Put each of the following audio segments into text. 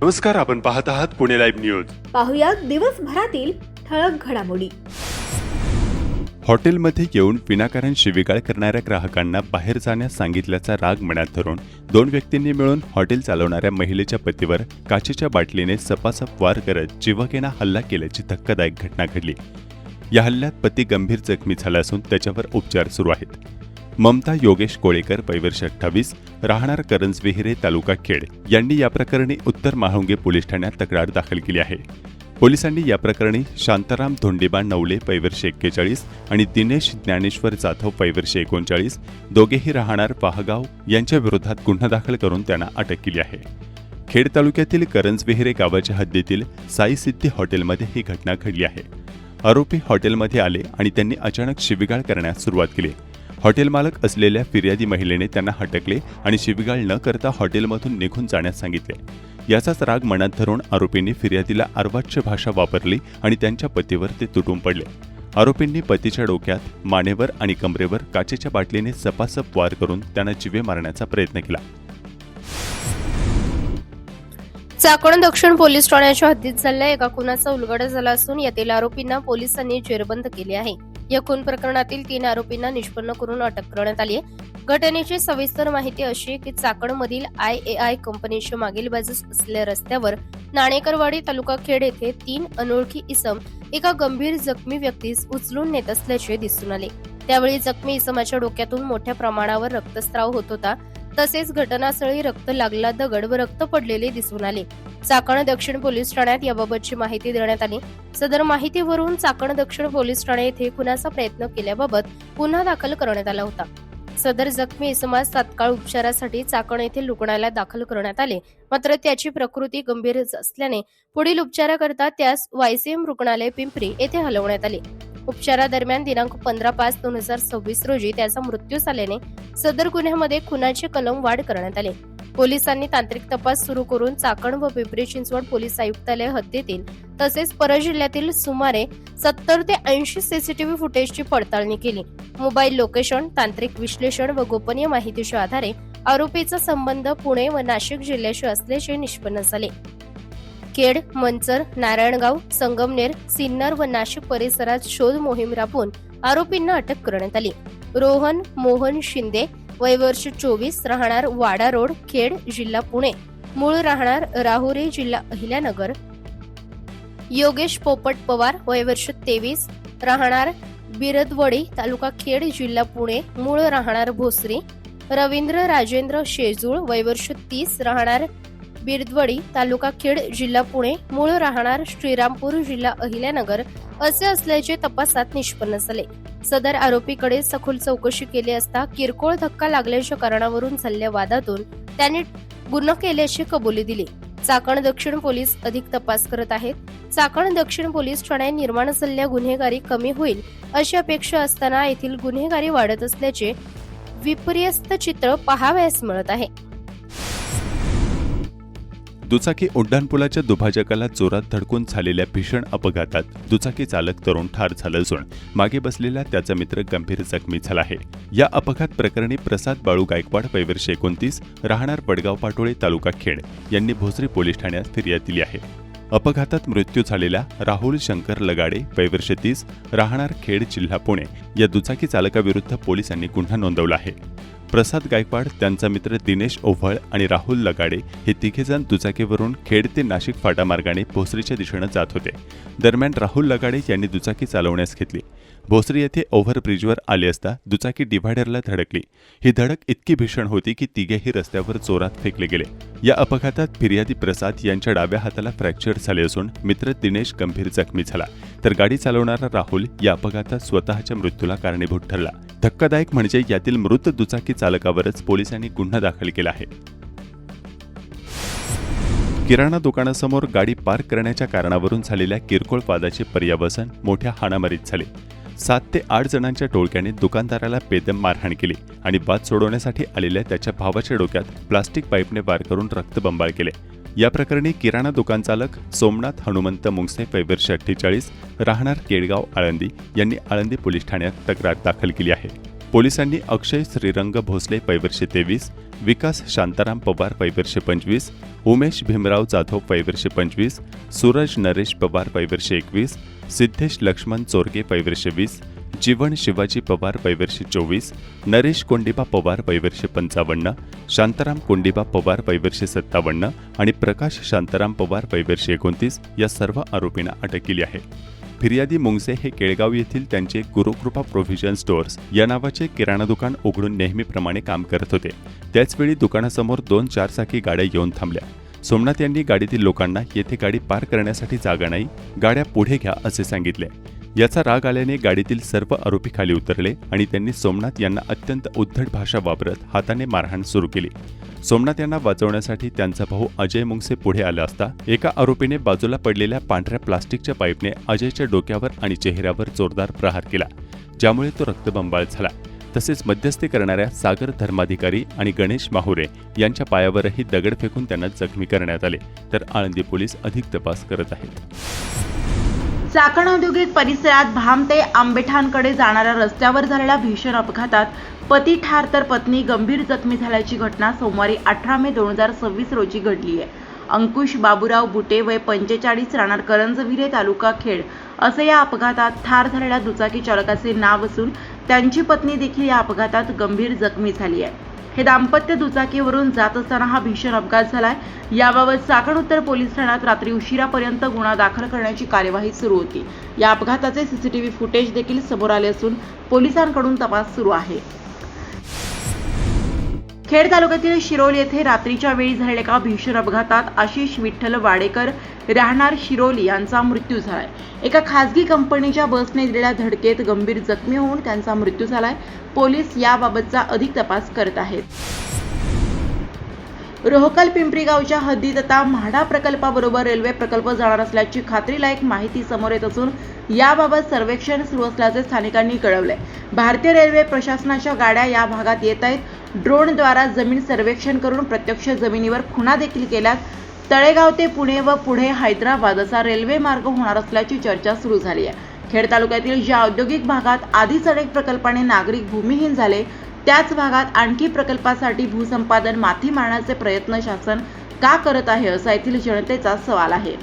नमस्कार, आपण पाहत आहात पुणे लाईव्ह न्यूज. पाहुयात दिवसभरातील ठळक घडामोडी. हॉटेलमध्ये येऊन विनाकारण शिवीगाळ करणाऱ्या ग्राहकांना बाहेर जाण्यास सांगितल्याचा राग मनात धरून 2 व्यक्तींनी मिळून हॉटेल चालवणाऱ्या महिलेच्या पतीवर काचेच्या बाटलीने सपासप वार करत जीवघेणा हल्ला केल्याची धक्कादायक घटना घडली. या हल्ल्यात पती गंभीर जखमी झाला असून त्याच्यावर उपचार सुरू आहेत. ममता योगेश कोळेकर, वय वर्ष 28, राहणार करंजविहिरे, तालुका खेड, यांनी या प्रकरणी उत्तर म्हाळुंगे पोलीस ठाण्यात तक्रार दाखल केली आहे. पोलिसांनी या प्रकरणी शांताराम धोंडेबा नवले, वय वर्ष 41, आणि दिनेश ज्ञानेश्वर जाधव, वय वर्ष 39, दोघेही राहणार वाहगाव, यांच्या विरोधात गुन्हा दाखल करून त्यांना अटक केली आहे. खेड तालुक्यातील करंजविहिरे गावाच्या हद्दीतील साई सिद्धी हॉटेलमध्ये ही घटना घडली आहे. आरोपी हॉटेलमध्ये आले आणि त्यांनी अचानक शिवीगाळ करण्यास सुरुवात केली. हॉटेल मालक असलेल्या फिर्यादी महिलेने त्यांना हटकले आणि शिवीगाळ न करता हॉटेलमधून निघून जाण्यास सांगितले. याचाच राग मनात धरून आरोपींनी फिर्यादीला अर्वाच्य भाषा वापरली आणि त्यांच्या पतीवर ते तुटून पडले. आरोपींनी पतीच्या डोक्यात, मानेवर आणि कमरेवर काचेच्या बाटलीने सपासप वार करून त्यांना जीवे मारण्याचा प्रयत्न केला. चाकण दक्षिण पोलीस ठाण्याच्या हद्दीत झालेल्या एका खुनाचा उलगडा झाला असून यातील आरोपींना पोलिसांनी जेरबंद केले आहे. या खून प्रकरणातील 3 आरोपींना निष्पन्न करून अटक करण्यात आली आहे. घटनेची सविस्तर माहिती अशी आहे की चाकणमधील IAI कंपनीच्या मागील बाजूस असलेल्या रस्त्यावर नाणेकरवाडी, तालुका खेड येथे 3 अनोळखी इसम एका गंभीर जखमी व्यक्तीस उचलून नेत असल्याचे दिसून आले. त्यावेळी जखमी इसमाच्या डोक्यातून मोठ्या प्रमाणावर रक्तस्राव होत होता. तसेच घटनास्थळी रक्त लागलेला दगड व रक्त पडलेले दिसून आले. चाकण दक्षिण पोलीस ठाण्यात याबाबतची माहिती देण्यात आली. सदर माहितीवरून चाकण दक्षिण पोलीस ठाणे येथे खुनाचा प्रयत्न केल्याबाबत गुन्हा दाखल करण्यात आला होता. सदर जखमी इसमास तात्काळ उपचारासाठी चाकण येथील रुग्णालयात दाखल करण्यात आले. मात्र त्याची प्रकृती गंभीर असल्याने पुढील उपचाराकरता त्यास YCM रुग्णालय पिंपरी येथे हलवण्यात आले. उपचारादरम्यान दिनांक 15/5/2026 रोजी त्याचा मृत्यू झाल्याने सदर गुन्ह्यामध्ये खुनाचे कलम वाढ करण्यात आले. पोलिसांनी तांत्रिक तपास सुरू करून चाकण व पिंपरी चिंचवड पोलीस आयुक्तालय हद्दीतील तसेच परजिल्ह्यातील सुमारे 70 ते 80 CCTV फुटेजची पडताळणी केली. मोबाईल लोकेशन, तांत्रिक विश्लेषण व गोपनीय माहितीच्या आधारे आरोपीचा संबंध पुणे व नाशिक जिल्ह्याशी असल्याचे निष्पन्न झाले. खेड, मंचर, नारायणगाव, संगमनेर, सिन्नर व नाशिक परिसरात शोध मोहीम राबवून आरोपींना अटक करण्यात आली. रोहन मोहन शिंदे, वय वर्ष 24, राहणार वाडा रोड, खेड, जिल्हा पुणे, मूळ राहणार राहुरी, जिल्हा अहिल्यानगर. योगेश पोपट पवार, वय वर्ष 23, राहणार बिरदवडी, तालुका खेड, जिल्हा पुणे, मूळ राहणार भोसरी. रवींद्र राजेंद्र शेजूळ, वय वर्ष 30, राहणार बिरदवडी, तालुका खेड, जिल्हा पुणे, मूळ राहणार श्रीरामपूर, जिल्हा अहिल्यानगर असे असल्याचे तपासात निष्पन्न झाले. सदर आरोपीकडे सखोल चौकशी केली असता किरकोळ धक्का लागल्याच्या कारणावरून झालेल्या वादातून त्यांनी गुन्हा केल्याची कबुली दिली. चाकण दक्षिण पोलीस अधिक तपास करत आहेत. चाकण दक्षिण पोलीस ठाण्यात निर्माण झालेल्या गुन्हेगारी कमी होईल अशी अपेक्षा असताना येथील गुन्हेगारी वाढत असल्याचे विपर्यस्त चित्र पाहावयास मिळत आहे. दुचाकी उड्डाणपुलाच्या दुभाजकाला जोरात धडकून झालेल्या भीषण अपघातात दुचाकी चालक तरुण ठार झाला असून मागे बसलेला त्याचा मित्र गंभीर जखमी झाला आहे. या अपघात प्रकरणी प्रसाद बाळू गायकवाड, वय वर्ष 29, राहणार वडगाव पाटोळे, तालुका खेड, यांनी भोसरी पोलीस ठाण्यात फिर्याद दिली आहे. अपघातात मृत्यू झालेला राहुल शंकर लगाडे, वय वर्ष 30, राहणार खेड, जिल्हा पुणे, या दुचाकी चालकाविरुद्ध पोलिसांनी गुन्हा नोंदवला आहे. प्रसाद गायकवाड, त्यांचा मित्र दिनेश ओव्हळ आणि राहुल लगाडे हे तिघेजण दुचाकीवरून खेड ते नाशिक फाटा मार्गाने भोसरीच्या दिशेनं जात होते. दरम्यान राहुल लगाडे यांनी दुचाकी चालवण्यास घेतली. भोसरी येथे ओव्हरब्रिजवर आले असता दुचाकी डिव्हायडरला धडकली. ही धडक इतकी भीषण होती की तिघेही रस्त्यावर जोरात फेकले गेले. या अपघातात फिर्यादी प्रसाद यांच्या डाव्या हाताला फ्रॅक्चर झाले असून मित्र दिनेश गंभीर जखमी झाला, तर गाडी चालवणारा राहुल या अपघातात स्वतःच्या मृत्यूला कारणीभूत ठरला. धक्कादायक म्हणजे यातील मृत दुचाकी चालकावरच पोलिसांनी गुन्हा दाखल केला आहे. किराणा दुकानासमोर गाडी पार्क करण्याच्या कारणावरून झालेल्या किरकोळ वादाचे पर्यावसन मोठ्या हाणामारीत झाले. 7 ते 8 जणांच्या टोळक्याने दुकानदाराला बेदम मारहाण केली आणि वाद सोडवण्यासाठी आलेल्या त्याच्या भावाच्या डोक्यात प्लास्टिक पाईपने वार करून रक्तबंबाळ केले. या प्रकरणी किराणा दुकान चालक सोमनाथ हनुमंत मुंगसे, वय वर्ष 48, राहणार केडगाव, आळंदी, यांनी आळंदी पोलीस ठाण्यात तक्रार दाखल केली आहे. पोलिसांनी अक्षय श्रीरंग भोसले, वय वर्ष 23, विकास शांताराम पवार वय वर्ष 25, उमेश भीमराव जाधव वय वर्ष 25, सूरज नरेश पवार वय वर्ष 21, सिद्धेश लक्ष्मण चोरगे वय वर्ष 20, जीवन शिवाजी पवार वय वर्ष 24, नरेश कोंडिबा पवार वय वर्ष 55, शांताराम कोंडिबा पवार वय वर्ष 57 आणि प्रकाश शांताराम पवार वय वर्ष 29 या सर्व आरोपींना अटक केली आहे. फिर्यादी मुंगसे हे केळगाव येथील त्यांचे गुरुकृपा प्रोव्हिजन स्टोअर्स या नावाचे किराणा दुकान उघडून नेहमीप्रमाणे काम करत होते. त्याचवेळी दुकानासमोर 2 चारचाकी गाड्या येऊन थांबल्या. सोमनाथ यांनी गाडीतील लोकांना येथे गाडी पार्क करण्यासाठी जागा नाही, गाड्या पुढे घ्या असे सांगितले. याचा राग आल्याने गाडीतील सर्व आरोपी खाली उतरले आणि त्यांनी सोमनाथ यांना अत्यंत उद्धट भाषा वापरत हाताने मारहाण सुरू केली. सोमनाथ यांना वाचवण्यासाठी त्यांचा भाऊ अजय मुंगसे पुढे आला असता एका आरोपीने बाजूला पडलेल्या पांढऱ्या प्लास्टिकच्या पाईपने अजयच्या डोक्यावर आणि चेहऱ्यावर जोरदार प्रहार केला, ज्यामुळे तो रक्तबंबाळ झाला. तसेच मध्यस्थी करणाऱ्या सागर धर्माधिकारी आणि गणेश माहुरे यांच्या पायावरही दगड फेकून त्यांना जखमी करण्यात आले. तर आळंदी पोलीस अधिक तपास करत आहेत. चाकण औद्योगिक परिसरात भाम ते आंबेठाणकडे जाणाऱ्या रस्त्यावर झालेल्या भीषण अपघातात पती ठार तर पत्नी गंभीर जखमी झाल्याची घटना सोमवारी 18 मे 2026 रोजी घडली आहे. अंकुश बाबूराव बुटे वय 45 राहणार करंजविरे तालुका खेड असे या अपघातात ठार झालेल्या दुचाकी चालकाचे नाव असून त्यांची पत्नी देखील या अपघातात गंभीर जखमी झाली आहे. हे दाम्पत्य दुचाकीवरून जात असताना हा भीषण अपघात झालाय. याबाबत चाकण उत्तर पोलीस ठाण्यात रात्री उशिरापर्यंत गुन्हा दाखल करण्याची कार्यवाही सुरू होती. या अपघाताचे सीसीटीव्ही फुटेज देखील समोर आले असून पोलिसांकडून तपास सुरू आहे. खेड तालुक्यातील शिरोली येथे रात्रीच्या वेळी झालेल्या एका भीषण अपघातात आशिष विठ्ठल वाडेकर राहणार शिरोली यांचा मृत्यू झालाय. एका खासगी कंपनीच्या बसने दिलेल्या धडकेत गंभीर जखमी होऊन त्यांचा मृत्यू झालाय. पोलीस याबाबतचा अधिक तपास करत आहेत. रोहकल पिंपरी गावच्या हद्दीत आता म्हाडा प्रकल्पाबरोबर रेल्वे प्रकल्प जाणार असल्याची खात्रीलायक माहिती समोर येत असून याबाबत सर्वेक्षण सुरू असल्याचे स्थानिकांनी कळवले. भारतीय रेल्वे प्रशासनाच्या गाड्या या भागात येत आहेत. ड्रोनद्वारा जमीन सर्वेक्षण करून प्रत्यक्ष जमिनीवर खुणा देखील केल्यात. तळेगाव ते पुणे व पुढे हैदराबाद असा रेल्वे मार्ग होणार असल्याची चर्चा सुरू झाली आहे. खेड तालुक्यातील ज्या औद्योगिक भागात आधीच अनेक प्रकल्पाने नागरिक भूमिहीन झाले, त्याच भागात आणखी प्रकल्पासाठी भूसंपादन माथी मारण्याचे प्रयत्न शासन का करत आहे असा येथील जनतेचा सवाल आहे.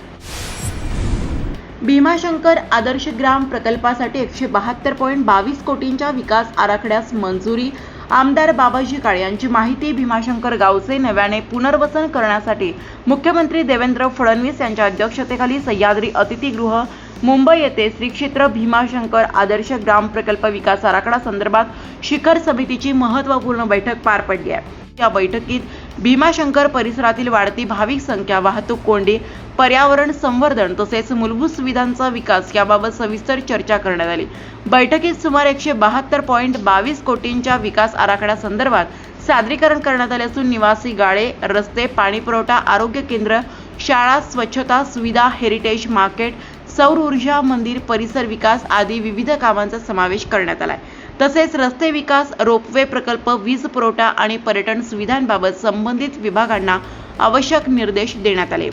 भीमाशंकर आदर्श ग्राम प्रकल्पासाठी 172.22 कोटींच्या विकास आराखड्यास मंजुरी. आमदार बाबाजी काळे यांची माहिती. भीमाशंकर गावचे नव्याने पुनर्वसन करण्यासाठी मुख्यमंत्री देवेंद्र फडणवीस यांच्या अध्यक्षतेखाली सह्याद्री अतिथीगृह मुंबई येथे श्री क्षेत्र भीमाशंकर आदर्श ग्राम प्रकल्प विकास आराखडा संदर्भात शिखर समितीची महत्त्वपूर्ण बैठक पार पडली आहे. या बैठकीत भीमाशंकर परिसरातील वाढती भाविक संख्या, वाहतूक कोंडी, पर्यावरण संवर्धन तसेच मूलभूत सुविधांचा विकास याबाबत सविस्तर चर्चा करण्यात आली. बैठकीत सुमारे 172.22 कोटींच्या विकास आराखड्यासंदर्भात सादरीकरण करण्यात आले असून निवासी गाळे, रस्ते, पाणीपुरवठा, आरोग्य केंद्र, शाळा, स्वच्छता सुविधा, हेरिटेज मार्केट, सौर ऊर्जा, मंदिर परिसर विकास आदी विविध कामांचा समावेश करण्यात आला. तसेच रस्ते विकास, रोपवे प्रकल्प, वीज पुरवठा आणि पर्यटन सुविधांबाबत संबंधित विभागांना आवश्यक निर्देश देण्यात आले.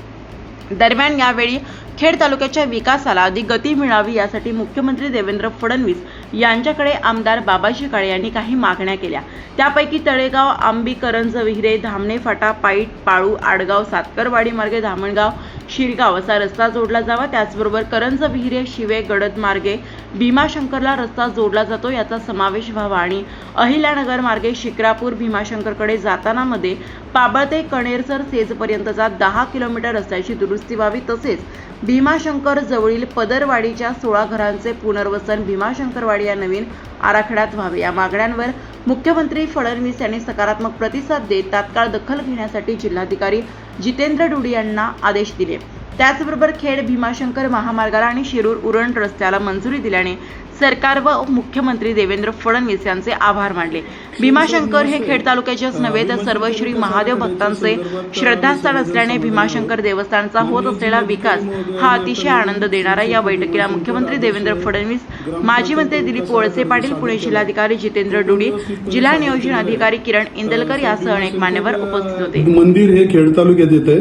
दरम्यान यावेळी खेड तालुक्याच्या विकासाला अधिक गती मिळावी यासाठी मुख्यमंत्री देवेंद्र फडणवीस यांच्याकडे आमदार बाबाजी काळे यांनी काही मागण्या केल्या. त्यापैकी तळेगाव, आंबी, करंज विहिरे, धामणे फाटा, पाईट, पाळू, आडगाव, सातकरवाडी मार्गे धामणगाव, शिरगाव असा रस्ता जोडला जावा. त्याचबरोबर करंज विहिरे, शिवे, गडद मार्गे भीमाशंकरला रस्ता जोडला जातो याचा समावेश व्हावा आणि अहिल्यानगर मार्गे शिक्रापूर भीमाशंकरकडे जाताना मध्ये पाबळ कणेरसर सेजपर्यंतचा 10 किलोमीटर रस्त्याची दुरुस्ती व्हावी. तसेच भीमाशंकर जवळील पदरवाडीच्या 16 घरांचे पुनर्वसन भीमाशंकरवाडी या नवीन आराखड्यात व्हावे. या मागण्यांवर मुख्यमंत्री फडणवीस यांनी सकारात्मक प्रतिसाद देत तात्काळ दखल घेण्यासाठी जिल्हाधिकारी जितेंद्र डुडी यांना आदेश दिले. त्याचबरोबर खेड भीमाशंकर महामार्गाला आणि शिरूर उरण रस्त्याला मंजुरी दिल्याने सरकार व मुख्यमंत्री देवेंद्र फडणवीस यांचे आभार मानले. भीमाशंकर हे खेड तालुक्याचेच नव्हे तर सर्व श्री महादेव भक्तांचे श्रद्धास्थान असल्याने भीमाशंकर देवस्थानचा होत असलेला विकास हा अतिशय आनंद देणारा. या बैठकीला मुख्यमंत्री देवेंद्र फडणवीस, माजी मंत्री दिलीप वळसे पाटील, पुणे जिल्हाधिकारी जितेंद्र डुडी, जिल्हा नियोजन अधिकारी किरण इंदलकर यासह अनेक मान्यवर उपस्थित होते. मंदिर हे खेड तालुक्यात येते.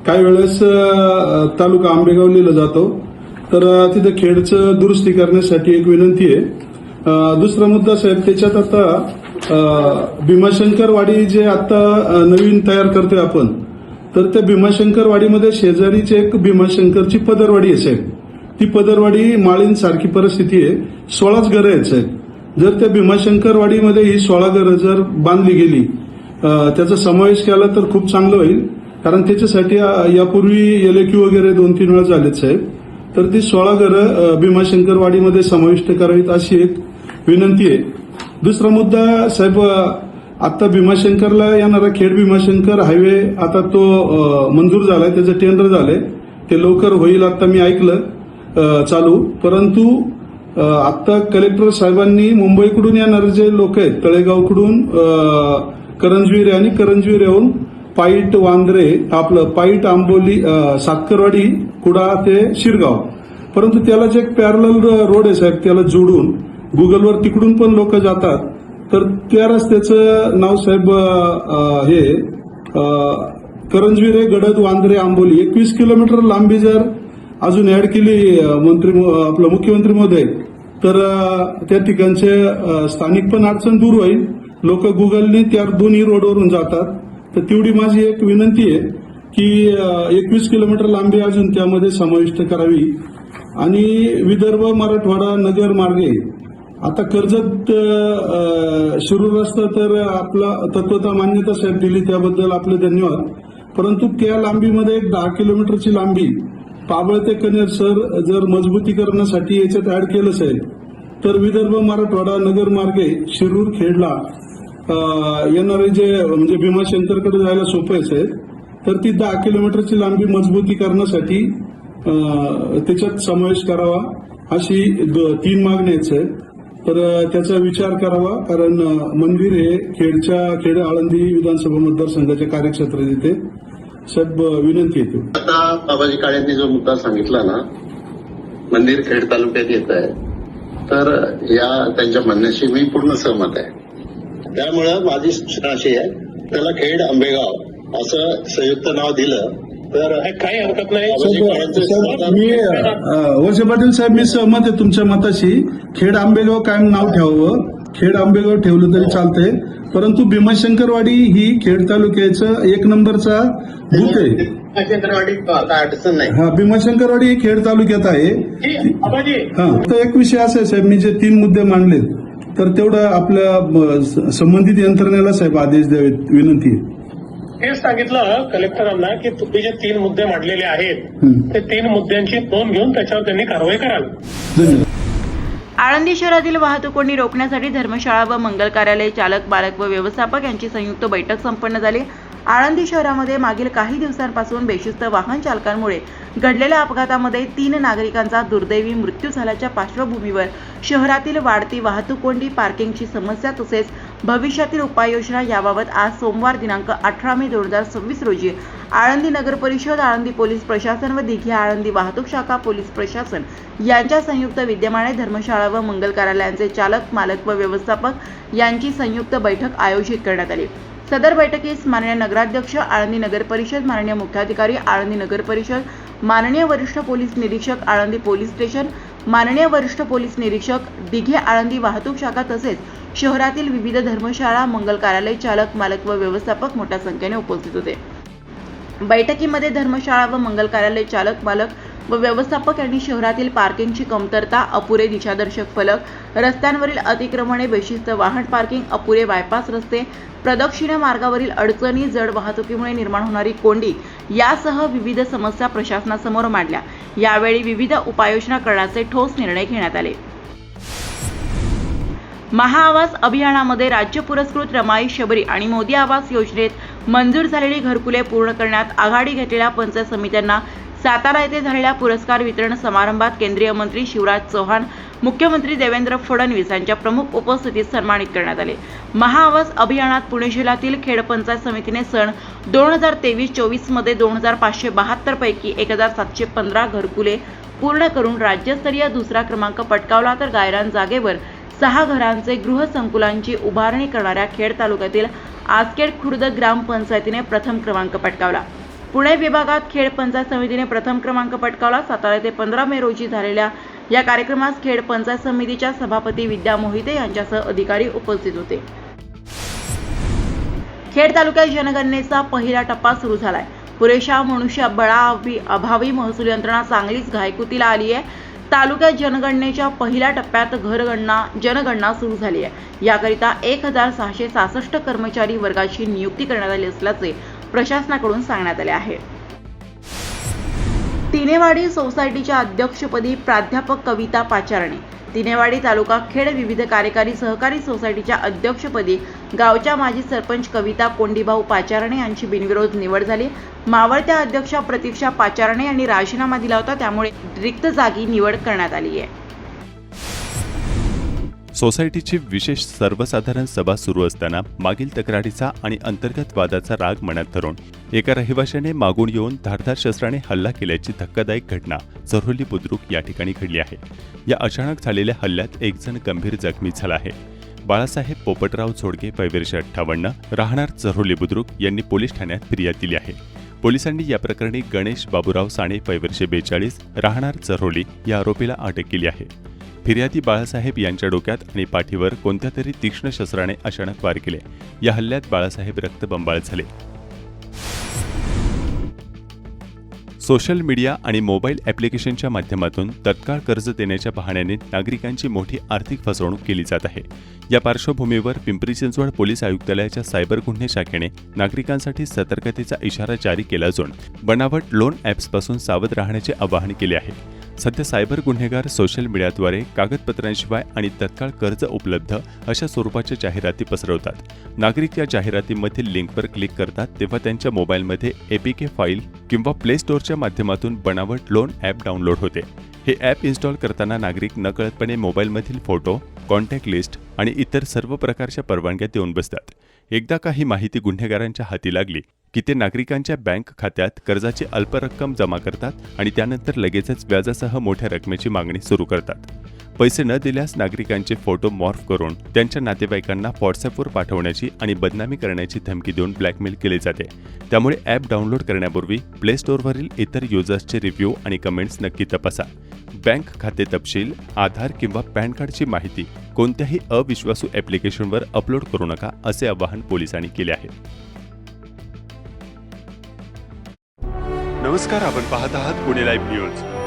काही वेळेस तालुका आंबेगाव लिहिला जातो, तर तिथे खेडचं दुरुस्ती करण्यासाठी एक विनंती आहे. दुसरा मुद्दा साहेब, त्याच्यात आता भीमाशंकर वाडी जे आता नवीन तयार करतोय आपण, तर त्या भीमाशंकर वाडीमध्ये शेजारीच एक भीमाशंकरची पदरवाडी आहे साहेब. ती पदरवाडी माळीन सारखी परिस्थिती आहे. 16च घरं आहेत साहेब. जर त्या भीमाशंकर वाडीमध्ये ही 16 घरं जर बांधली गेली, त्याचा समावेश केला तर खूप चांगलं होईल. कारण त्याच्यासाठी यापूर्वी LAQ वगैरे 2-3 वेळा झालेत साहेब. तर ती 16 घरं भीमाशंकर वाडीमध्ये समाविष्ट करावीत अशी एक विनंती आहे. दुसरा मुद्दा साहेब, आता भीमाशंकरला येणारा खेड भीमाशंकर हायवे आता तो मंजूर झालाय, त्याचं टेंडर झालंय. ते लवकर होईल आता मी ऐकलं चालू. परंतु आता कलेक्टर साहेबांनी मुंबईकडून येणारे जे लोक आहेत, तळेगावकडून करंजवीर आणि करंजवीर येऊन पाईट वांद्रे, आपलं पाईट आंबोली, सातकरवाडी, कुडा ते शिरगाव, परंतु त्याला जे एक पॅरलल रोड आहे साहेब, त्याला जोडून गुगलवर तिकडून पण लोक जातात. तर त्या रस्त्याचं नाव साहेब हे करंजविरे, गडद, वांद्रे, आंबोली 21 किलोमीटर लांबी जर अजून ऍड केली आपलं मुख्यमंत्री महोदय, तर त्या ठिकाणचे स्थानिक पण अडचण दूर होईल. लोक गुगलने त्या दोन्ही रोडवरून जातात. तर तेवढी माझी एक विनंती आहे की 21 किलोमीटर लांबी अजून त्यामध्ये समाविष्ट करावी. आणि विदर्भ, मराठवाडा, नगर मार्गे आता कर्जत शिरूर रस्ता तर आपला तत्वता मान्यता साहेब दिली, त्याबद्दल आपले धन्यवाद. परंतु त्या लांबीमध्ये एक 10 किलोमीटरची लांबी पाबळ ते कनेरसर जर मजबूतीकरणासाठी याच्यात ऍड केलं साहेब, तर विदर्भ, मराठवाडा, नगर मार्गे शिरूर, खेडला येणारे जे म्हणजे भीमाशंकरकडे जायला सोपं आहे साहेब. तर ती 10 किलोमीटरची लांबी मजबूतीकरणासाठी त्याच्यात समावेश करावा अशी 3 मागण्या आहेत साहेब. तर त्याचा विचार करावा. कारण मंदिर हे खेड आळंदी विधानसभा मतदारसंघाच्या कार्यक्षेत्रात येते साहेब. विनंती येते. आता बाबाजी काळेंनी जो मुद्दा सांगितला ना, मंदिर खेड तालुक्यात येत आहे, तर या त्यांच्या म्हणण्याशी मी पूर्ण सहमत आहे. त्यामुळं माझी सूचना अशी आहे, त्याला खेड आंबेगाव असं संयुक्त नाव दिलं तर काही हरकत नाही. मी वर्षे पाटील साहेब, मी सहमत आहे तुमच्या मताशी. खेड आंबेगाव कायम नाव ठेवावं. खेड आंबेगाव ठेवलं तरी चालतंय. परंतु भीमाशंकरवाडी ही खेड तालुक्याचं 1 नंबरचा बूथ आहे. भीमाशंकरवाडी अडचण नाही. हा, भीमाशंकरवाडी ही खेड तालुक्यात आहे. हा, तर एक विषय असा आहे साहेब, मी जे 3 मुद्दे मांडलेत, तर तेवढं आपल्या संबंधित यंत्रणेला साहेब आदेश द्यावेत, विनंती आहे. हेच सांगितलं कलेक्टरांना की तुम्ही जे 3 मुद्दे मांडलेले आहेत, ते 3 मुद्द्यांची नोंद घेऊन त्याच्यावर त्यांनी कारवाई करावी. धन्यवाद. आळंदी शहरातील वाहतूक कोंडी रोखण्यासाठी धर्मशाळा व मंगल कार्यालय चालक, मालक व व्यवस्थापक यांची संयुक्त बैठक संपन्न झाली. आळंदी शहरामध्ये मागील काही दिवसांपासून बेशिस्त वाहन चालकांमुळे घडलेल्या अपघातामध्ये 3 नागरिकांचा दुर्दैवी मृत्यू झाल्याच्या पार्श्वभूमीवर शहरातील वाढती वाहतूक कोंडी, पार्किंगची समस्या तसेच भविष्यातील उपाययोजना याबाबत आज सोमवार दिनांक 18 मे 2026 रोजी आळंदी नगर परिषद, आळंदी पोलीस प्रशासन व दिघे आळंदी वाहतूक शाखा पोलीस प्रशासन यांच्या संयुक्त विद्यमाने धर्मशाळा व मंगल कार्यालयांचे चालक, मालक व व्यवस्थापक यांची संयुक्त बैठक आयोजित करण्यात आली. सदर बैठकीस माननीय नगराध्यक्ष आळंदी नगर परिषद, माननीय मुख्याधिकारी आळंदी नगर परिषद, माननीय वरिष्ठ पोलीस निरीक्षक आळंदी पोलीस स्टेशन, माननीय वरिष्ठ पोलीस निरीक्षक दिघे आळंदी वाहतूक शाखा तसेच शहरातील विविध धर्मशाळा, मंगल कार्यालय चालक, मालक व व्यवस्थापक मोठ्या संख्येने उपस्थित होते. बैठकीमध्ये धर्मशाळा व मंगल कार्यालय चालक, मालक व व्यवस्थापक यांनी शहरातील पार्किंगची कमतरता, अपुरे दिशादर्शक फलक, रस्त्यांवरील अतिक्रमणे, बेशिस्त वाहन पार्किंग, अपुरे बायपास रस्ते, प्रदक्षिणा मार्गावरील अडचणी, जड वाहतुकीमुळे निर्माण होणारी कोंडी यासह विविध समस्या प्रशासनासमोर मांडल्या. यावेळी विविध उपाययोजना करण्याचे ठोस निर्णय घेण्यात आले. महाआवास अभियानामध्ये राज्य पुरस्कृत रमाई शबरी आणि मोदी आवास योजनेत मंजूर झालेली घरकुले पूर्ण करण्यात आघाडी घेतलेल्या पंचायत समित्यांना सातारा येथे झालेल्या पुरस्कार वितरण समारंभात केंद्रीय मंत्री शिवराज चौहान, मुख्यमंत्री देवेंद्र फडणवीस यांच्या प्रमुख उपस्थितीत सन्मानित करण्यात आले. महाआवास अभियानात पुणे जिल्ह्यातील खेड पंचायत समितीने सन 2023-24 मध्ये 2572 पैकी 1715 घरकुले पूर्ण करून राज्यस्तरीय दुसरा क्रमांक पटकावला, तर गायरान जागेवर 6 घरांचे गृहसंकुलांची उभारणी करणाऱ्या खेड तालुक्यातील आसखेड खुर्द ग्रामपंचायतीने प्रथम क्रमांक पटकावला. पुणे विभागात खेड पंचायत समितीने प्रथम क्रमांक पटकावला. सातारा येथे 15 मे रोजी झालेल्या या कार्यक्रमास खेड पंचायत समितीच्या सभापती विद्या मोहिते यांच्यासह अधिकारी उपस्थित होते. खेड तालुक्यात जनगणनेचा पहिला टप्पा सुरू झालाय. पुरेशा मनुष्यबळाअभावी महसूल यंत्रणा चांगलीच घायकुतीला आली आहे. तालुक्यात जनगणनेच्या पहिल्या टप्प्यात जनगणना सुरू झाली आहे. याकरिता 1666 कर्मचारी वर्गाची नियुक्ती करण्यात आली असल्याचे प्रशासनाकडून सांगण्यात आले आहे. तिनेवाडी सोसायटीच्या अध्यक्षपदी प्राध्यापक कविता पाचारणे. तिनेवाडी तालुका खेड विविध कार्यकारी सहकारी सोसायटीच्या अध्यक्षपदी गावच्या माजी सरपंच कविता कोंडीभाऊ पाचारणे यांची बिनविरोध निवड झाली. मावळत्या अध्यक्षा प्रतीक्षा पाचारणे यांनी राजीनामा दिला होता, त्यामुळे रिक्त जागी निवड करण्यात आली आहे. सोसायटीची विशेष सर्वसाधारण सभा सुरू असताना मागील तक्रारीचा आणि अंतर्गत वादाचा राग मनात धरून एका रहिवाशाने मागून येऊन धारदार शस्त्राने हल्ला केल्याची धक्कादायक घटना चऱ्होली बुद्रुक या ठिकाणी घडली आहे. या अचानक झालेल्या हल्ल्यात एक जण गंभीर जखमी झाला आहे. बाळासाहेब पोपटराव झोडगे वयवर्ष 58 राहणार चऱ्होली बुद्रुक यांनी पोलीस ठाण्यात फिर्याद दिली आहे. पोलिसांनी या प्रकरणी गणेश बाबूराव साने वयवर्ष 42 राहणार चऱ्होली या आरोपीला अटक केली आहे. फिर्यादी बाळासाहेब यांच्या डोक्यात आणि पाठीवर कोणत्या तरी तीक्ष्ण शस्त्राने अचानक वार केले. या हल्ल्यात बाळासाहेब रक्तबंबाळ झाले. सोशल मीडिया आणि मोबाईल ॲप्लिकेशनच्या माध्यमातून तत्काळ कर्ज देण्याच्या बहाण्याने नागरिकांची मोठी आर्थिक फसवणूक केली जात आहे. या पार्श्वभूमीवर पिंपरी चिंचवड पोलीस आयुक्तालयाच्या सायबर गुन्हे शाखेने नागरिकांसाठी सतर्कतेचा इशारा जारी केला असून बनावट लोन ॲप्सपासून सावध राहण्याचे आवाहन केले आहे. सध्या सायबर गुन्हेगार सोशल मीडियाद्वारे कागदपत्रांशिवाय आणि तत्काळ कर्ज उपलब्ध अशा स्वरूपाच्या जाहिराती पसरवतात. नागरिक या जाहिरातीमधील लिंकवर क्लिक करतात तेव्हा त्यांच्या मोबाईलमध्ये APK फाईल किंवा प्ले स्टोअरच्या माध्यमातून बनावट लोन ॲप डाउनलोड होते. हे ॲप इन्स्टॉल करताना नागरिक नकळतपणे मोबाईलमधील फोटो, कॉन्टॅक्ट लिस्ट आणि इतर सर्व प्रकारच्या परवानग्या देऊन बसतात. एकदा काही माहिती गुन्हेगारांच्या हाती लागली की ते नागरिकांच्या बँक खात्यात कर्जाची अल्प रक्कम जमा करतात आणि त्यानंतर लगेचच व्याजासह मोठ्या रकमेची मागणी सुरू करतात. पैसे न दिल्यास नागरिकांचे फोटो मॉर्फ करून त्यांच्या नातेवाईकांना व्हॉट्सअपवर पाठवण्याची आणि बदनामी करण्याची धमकी देऊन ब्लॅकमेल केले जाते. त्यामुळे ॲप डाउनलोड करण्यापूर्वी प्ले स्टोअरवरील इतर युजर्सचे रिव्ह्यू आणि कमेंट्स नक्की तपासा. बँक खाते तपशील, आधार किंवा पॅन कार्डची माहिती कोणत्याही अविश्वासू ॲप्लिकेशनवर अपलोड करू नका, असे आवाहन पोलिसांनी केले आहे. नमस्कार, आपण पाहत आहात पुणे लाईव्ह न्यूज.